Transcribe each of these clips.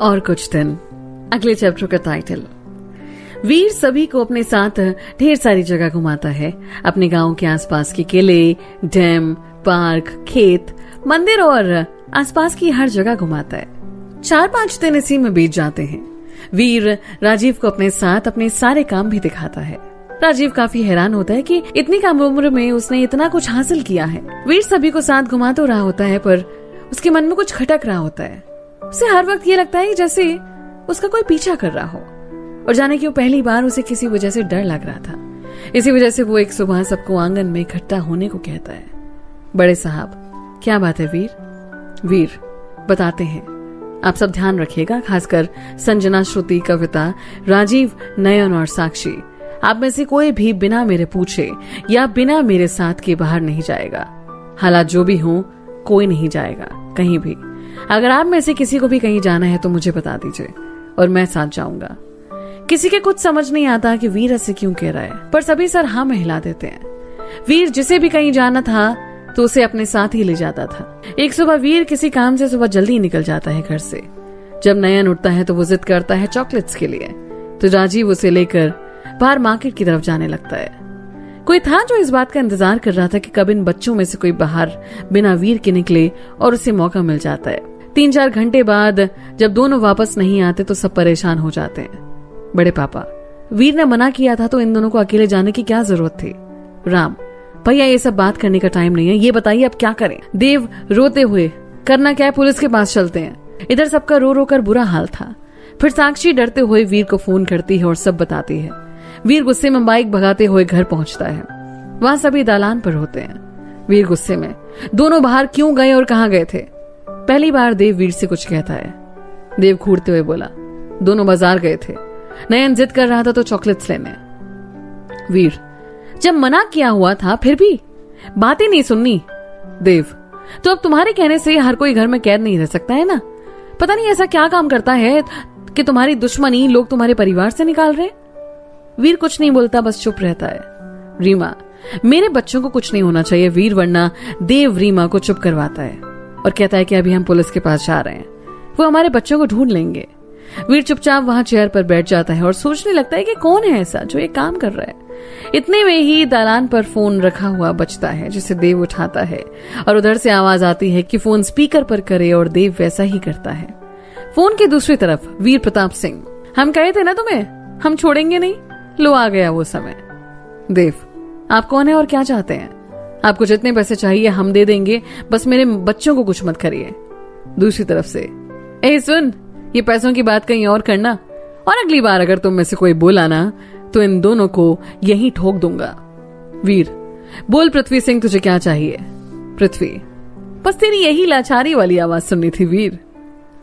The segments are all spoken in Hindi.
और कुछ दिन। अगले चैप्टर का टाइटल। वीर सभी को अपने साथ ढेर सारी जगह घुमाता है। अपने गांव के आसपास के किले, डैम, पार्क, खेत, मंदिर और आसपास की हर जगह घुमाता है। 4-5 दिन इसी में बीत जाते हैं। वीर राजीव को अपने साथ अपने सारे काम भी दिखाता है। राजीव काफी हैरान होता है कि इतनी कम उम्र में उसने इतना कुछ हासिल किया है। वीर सभी को साथ घुमा तो रहा होता है, पर उसके मन में कुछ खटक रहा होता है। उसे हर वक्त ये लगता है जैसे उसका कोई पीछा कर रहा हो, और जाने क्यों पहली बार उसे किसी वजह से डर लग रहा था। इसी वजह से वो एक सुबह सबको आंगन में इकट्ठा होने को कहता है। बड़े साहब, क्या बात है वीर? वीर बताते हैं। आप सब ध्यान रखिएगा, खासकर संजना, श्रुति, कविता, राजीव, नयन और साक्षी। आप में से कोई भी बिना मेरे पूछे या बिना मेरे साथ के बाहर नहीं जाएगा। हालात जो भी हों, कोई नहीं जाएगा कहीं भी। अगर आप में से किसी को भी कहीं जाना है तो मुझे बता दीजिए और मैं साथ जाऊंगा। किसी के कुछ समझ नहीं आता कि वीर ऐसे क्यों कह रहा है, पर सभी सर हाँ में हिला देते हैं। वीर जिसे भी कहीं जाना था तो उसे अपने साथ ही ले जाता था। एक सुबह वीर किसी काम से सुबह जल्दी निकल जाता है घर से। जब नयन उठता है तो वो जिद करता है चॉकलेट्स के लिए, तो राजीव उसे लेकर बाहर मार्केट की तरफ जाने लगता है। कोई था जो इस बात का इंतजार कर रहा था कि कब इन बच्चों में से कोई बाहर बिना वीर के निकले और उसे मौका मिल जाता है। 3-4 घंटे बाद जब दोनों वापस नहीं आते तो सब परेशान हो जाते हैं। बड़े पापा, वीर ने मना किया था तो इन दोनों को अकेले जाने की क्या जरूरत थी? राम, भैया ये सब बात करने का टाइम नहीं है, ये बताइए अब क्या करें? देव रोते हुए, करना क्या है, पुलिस के पास चलते हैं। इधर सबका रो रो कर बुरा हाल था। फिर साक्षी डरते हुए वीर को फोन करती है और सब बताती है। वीर गुस्से में बाइक भगाते हुए घर पहुंचता है। वहां सभी दालान पर होते हैं। वीर गुस्से में, दोनों बाहर क्यों गए और कहां गए थे? पहली बार देव वीर से कुछ कहता है। देव घूरते हुए बोला, दोनों बाजार गए थे। नयन जिद कर रहा था तो चॉकलेट्स लेने। वीर, जब मना किया हुआ था फिर भी बात ही नहीं सुननी। देव, तो अब तुम्हारे कहने से हर कोई घर में कैद नहीं रह सकता है ना? पता नहीं ऐसा क्या काम करता है कि तुम्हारी दुश्मनी लोग तुम्हारे परिवार से निकाल रहे। वीर कुछ नहीं बोलता, बस चुप रहता है। रीमा, मेरे बच्चों को कुछ नहीं होना चाहिए वीर, वरना देव रीमा को चुप करवाता है और कहता है कि अभी हम पुलिस के पास जा रहे हैं, वो हमारे बच्चों को ढूंढ लेंगे। वीर चुपचाप वहां चेयर पर बैठ जाता है और सोचने लगता है कि कौन है ऐसा जो ये काम कर रहा है। इतने में ही दालान पर फोन रखा हुआ बजता है, जिसे देव उठाता है और उधर से आवाज आती है कि फोन स्पीकर पर करे, और देव वैसा ही करता है। फोन के दूसरी तरफ वीर प्रताप सिंह, हम कहे थे ना तुम्हें, हम छोड़ेंगे नहीं। लो आ गया वो समय। देव, आप कौन है और क्या चाहते हैं? आपको जितने पैसे चाहिए हम दे देंगे, बस मेरे बच्चों को कुछ मत करिए। दूसरी तरफ से, ए सुन, ये पैसों की बात कहीं और करना, और अगली बार अगर तुम में से कोई बोला ना तो इन दोनों को यहीं ठोक दूंगा। वीर, बोल पृथ्वी सिंह, तुझे क्या चाहिए? पृथ्वी, बस तेरी यही लाचारी वाली आवाज सुननी थी वीर।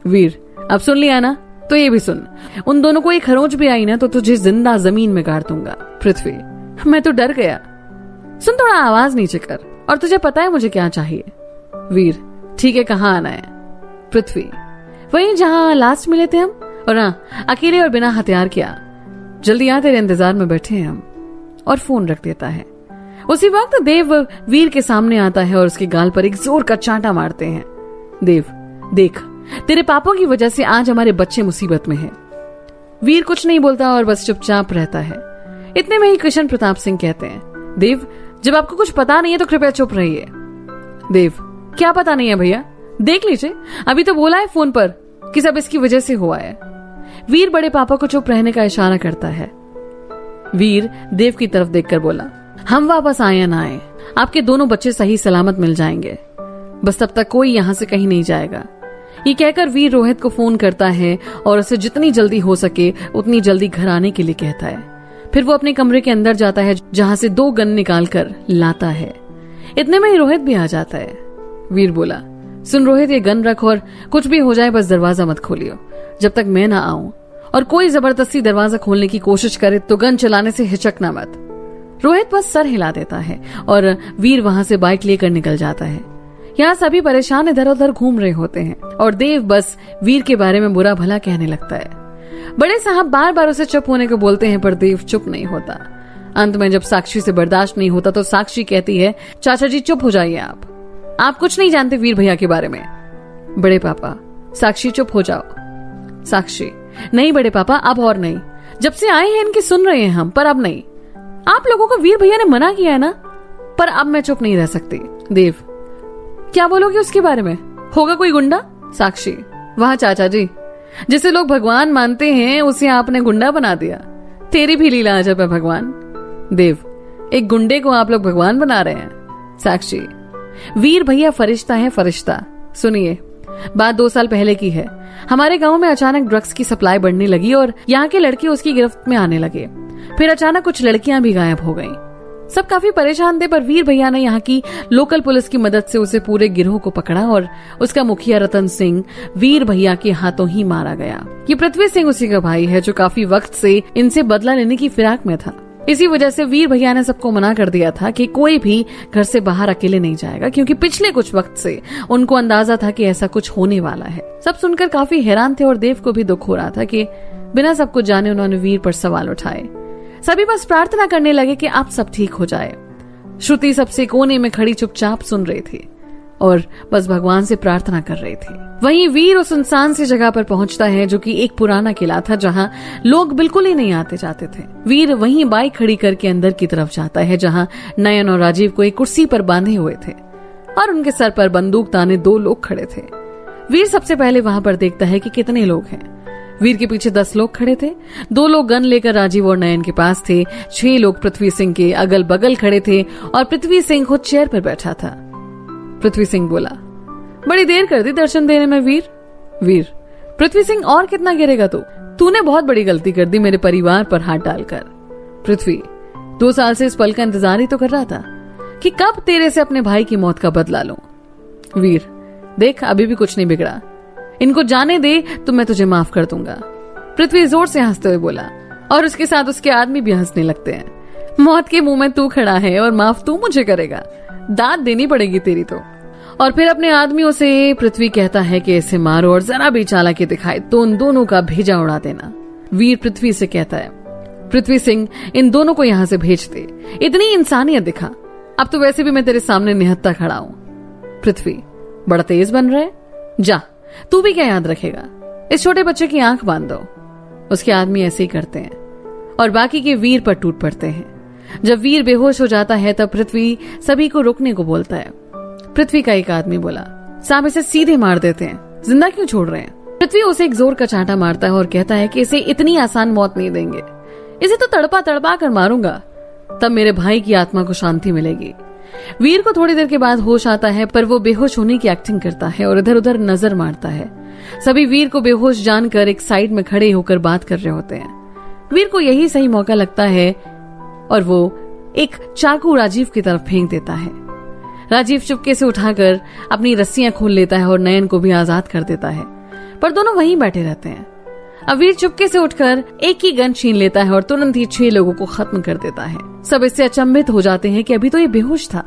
वीर, अब सुन लिया ना तो ये भी सुन, उन दोनों को एक खरोंच भी आई ना तो तुझे जिंदा जमीन में गाड़ दूंगा। पृथ्वी, मैं तो डर गया। सुन, थोड़ा आवाज नीचे कर, और तुझे पता है मुझे क्या चाहिए। वीर, ठीक है, कहाँ आना है? पृथ्वी, वहीं जहां लास्ट मिले थे हम, और हाँ, अकेले और बिना हथियार किया। जल्दी आ, तेरे इंतजार में बैठे हैं हम। और फोन रख देता है। उसी वक्त देव वीर के सामने आता है और उसके गाल पर एक जोर का चांटा मारते हैं। देव, देख, तेरे पापों की वजह से आज हमारे बच्चे मुसीबत में हैं। वीर कुछ नहीं बोलता और बस चुपचाप रहता है। इतने में ही कृष्ण प्रताप सिंह कहते हैं, देव, जब आपको कुछ पता नहीं है तो कृपया चुप रहिए। देव, क्या पता नहीं है भैया? देख लीजिए, अभी तो बोला है फोन पर कि सब इसकी वजह से हुआ है। वीर बड़े पापा को चुप रहने का इशारा करता है। वीर देव की तरफ देखकर बोला, हम वापस आए या ना आए, आपके दोनों बच्चे सही सलामत मिल जाएंगे, बस तब तक कोई यहाँ से कहीं नहीं जाएगा। ये कहकर वीर रोहित को फोन करता है और उसे जितनी जल्दी हो सके उतनी जल्दी घर आने के लिए कहता है। फिर वो अपने कमरे के अंदर जाता है, जहां से 2 गन निकाल कर लाता है। इतने में ही रोहित भी आ जाता है। वीर बोला, सुन रोहित, ये गन रख और कुछ भी हो जाए बस दरवाजा मत खोलियो जब तक मैं ना आऊं, और कोई जबरदस्ती दरवाजा खोलने की कोशिश करे तो गन चलाने से हिचकना मत। रोहित बस सर हिला देता है और वीर वहां से बाइक लेकर निकल जाता है। यहाँ सभी परेशान इधर उधर घूम रहे होते हैं और देव बस वीर के बारे में बुरा भला कहने लगता है। बड़े साहब बार बार उसे चुप होने को बोलते हैं, पर देव चुप नहीं होता। अंत में जब साक्षी से बर्दाश्त नहीं होता तो साक्षी कहती है, चाचा जी चुप हो जाइए, आप कुछ नहीं जानते वीर भैया के बारे में। बड़े पापा, साक्षी चुप हो जाओ। साक्षी, नहीं बड़े पापा, अब और नहीं। जब से आए हैं इनकी सुन रहे हैं हम, पर अब नहीं। आप लोगों को वीर भैया ने मना किया है ना, पर अब मैं चुप नहीं रह सकती। देव, क्या बोलोगे उसके बारे में? होगा कोई गुंडा? साक्षी, वहां चाचा जी, जिसे लोग भगवान मानते हैं उसे आपने गुंडा बना दिया। तेरी भी लीला अजब है भगवान। देव, एक गुंडे को आप लोग भगवान बना रहे हैं। साक्षी, वीर भैया फरिश्ता है, फरिश्ता। सुनिए, बात 2 साल पहले की है। हमारे गांव में अचानक ड्रग्स की सप्लाई बढ़ने लगी और यहाँ के लड़के उसकी गिरफ्त में आने लगे। फिर अचानक कुछ लड़कियां भी गायब हो गईं। सब काफी परेशान थे, पर वीर भैया ने यहाँ की लोकल पुलिस की मदद से उसे पूरे गिरोह को पकड़ा और उसका मुखिया रतन सिंह वीर भैया के हाथों ही मारा गया। ये पृथ्वी सिंह उसी का भाई है जो काफी वक्त से इनसे बदला लेने की फिराक में था। इसी वजह से वीर भैया ने सबको मना कर दिया था कि कोई भी घर से बाहर अकेले नहीं जाएगा, क्योंकि पिछले कुछ वक्त से उनको अंदाजा था कि ऐसा कुछ होने वाला है। सब सुनकर काफी हैरान थे और देव को भी दुख हो रहा था कि बिना सब कुछ जाने उन्होंने वीर पर सवाल उठाए। सभी बस प्रार्थना करने लगे कि आप सब ठीक हो जाए। श्रुति सबसे कोने में खड़ी चुपचाप सुन रही थी और बस भगवान से प्रार्थना कर रही थी। वहीं वीर उस सुनसान सी जगह पर पहुंचता है जो कि एक पुराना किला था, जहां लोग बिल्कुल ही नहीं आते जाते थे। वीर वहीं बाइक खड़ी करके अंदर की तरफ जाता है, जहां नयन और राजीव को एक कुर्सी पर बांधे हुए थे और उनके सर पर बंदूक ताने 2 लोग खड़े थे। वीर सबसे पहले वहां पर देखता है कि कितने लोग हैं। वीर के पीछे 10 लोग खड़े थे। 2 लोग गन लेकर राजीव और नयन के पास थे। 6 लोग पृथ्वी सिंह के अगल बगल खड़े थे और पृथ्वी सिंह खुद चेयर पर बैठा था। पृथ्वी सिंह बोला, बड़ी देर कर दी दर्शन देने में वीर। वीर, पृथ्वी सिंह, और कितना गिरेगा तू? तूने बहुत बड़ी गलती कर दी मेरे परिवार पर हाथ डालकर। पृथ्वी, 2 साल से इस पल का इंतजार ही तो कर रहा था कि कब तेरे से अपने भाई की मौत का बदला लूं। वीर, देख, अभी भी कुछ नहीं बिगड़ा। इनको जाने दे तो मैं तुझे माफ कर दूंगा। पृथ्वी जोर से हंसते हुए बोला और उसके साथ उसके आदमी भी हंसने लगते हैं। मौत के मुंह में तू खड़ा है और माफ तू मुझे करेगा? दाद देनी पड़ेगी तेरी तो। और फिर अपने आदमियों से पृथ्वी कहता है कि इसे मारो और जरा भी चालाकी दिखाए तो उन दोनों का भेजा उड़ा देना। वीर पृथ्वी से कहता है, पृथ्वी सिंह, इन दोनों को यहाँ से भेज दे। इतनी इंसानियत दिखा। अब तो वैसे भी मैं तेरे सामने निहत्था खड़ा हूँ। पृथ्वी, बड़ा तेज बन रहा है। जा, तू भी क्या याद रखेगा? इस छोटे बच्चे की आंख बांध दो। उसके आदमी ऐसे ही करते हैं और बाकी के वीर पर टूट पड़ते हैं। जब वीर बेहोश हो जाता है तब पृथ्वी सभी को रुकने को बोलता है। पृथ्वी का एक आदमी बोला, साहब इसे सीधे मार देते हैं, जिंदा क्यों छोड़ रहे हैं? पृथ्वी उसे एक जोर का चांटा मारता है और कहता है कि इसे इतनी आसान मौत नहीं देंगे, इसे तो तड़पा तड़पा कर मारूंगा, तब मेरे भाई की आत्मा को शांति मिलेगी। वीर को थोड़ी देर के बाद होश आता है, पर वो बेहोश होने की एक्टिंग करता है और इधर उधर नजर मारता है। सभी वीर को बेहोश जानकर एक साइड में खड़े होकर बात कर रहे होते हैं। वीर को यही सही मौका लगता है और वो एक चाकू राजीव की तरफ फेंक देता है। राजीव चुपके से उठाकर अपनी रस्सियां खोल लेता है और नयन को भी आजाद कर देता है, पर दोनों वहीं बैठे रहते हैं। अब वीर चुपके से उठकर एक ही गन छीन लेता है और तुरंत ही 6 लोगों को खत्म कर देता है। सब इससे अचंभित हो जाते हैं कि अभी तो ये बेहोश था,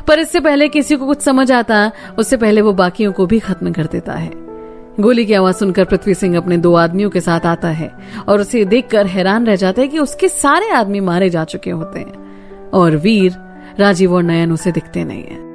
पर इससे पहले किसी को कुछ समझ आता, उससे पहले वो बाकियों को भी खत्म कर देता है। गोली की आवाज सुनकर पृथ्वी सिंह अपने 2 आदमियों के साथ आता है और उसे देखकर हैरान रह जाता है कि उसके सारे आदमी मारे जा चुके होते हैं और वीर, राजीव और नयन उसे दिखते नहीं है।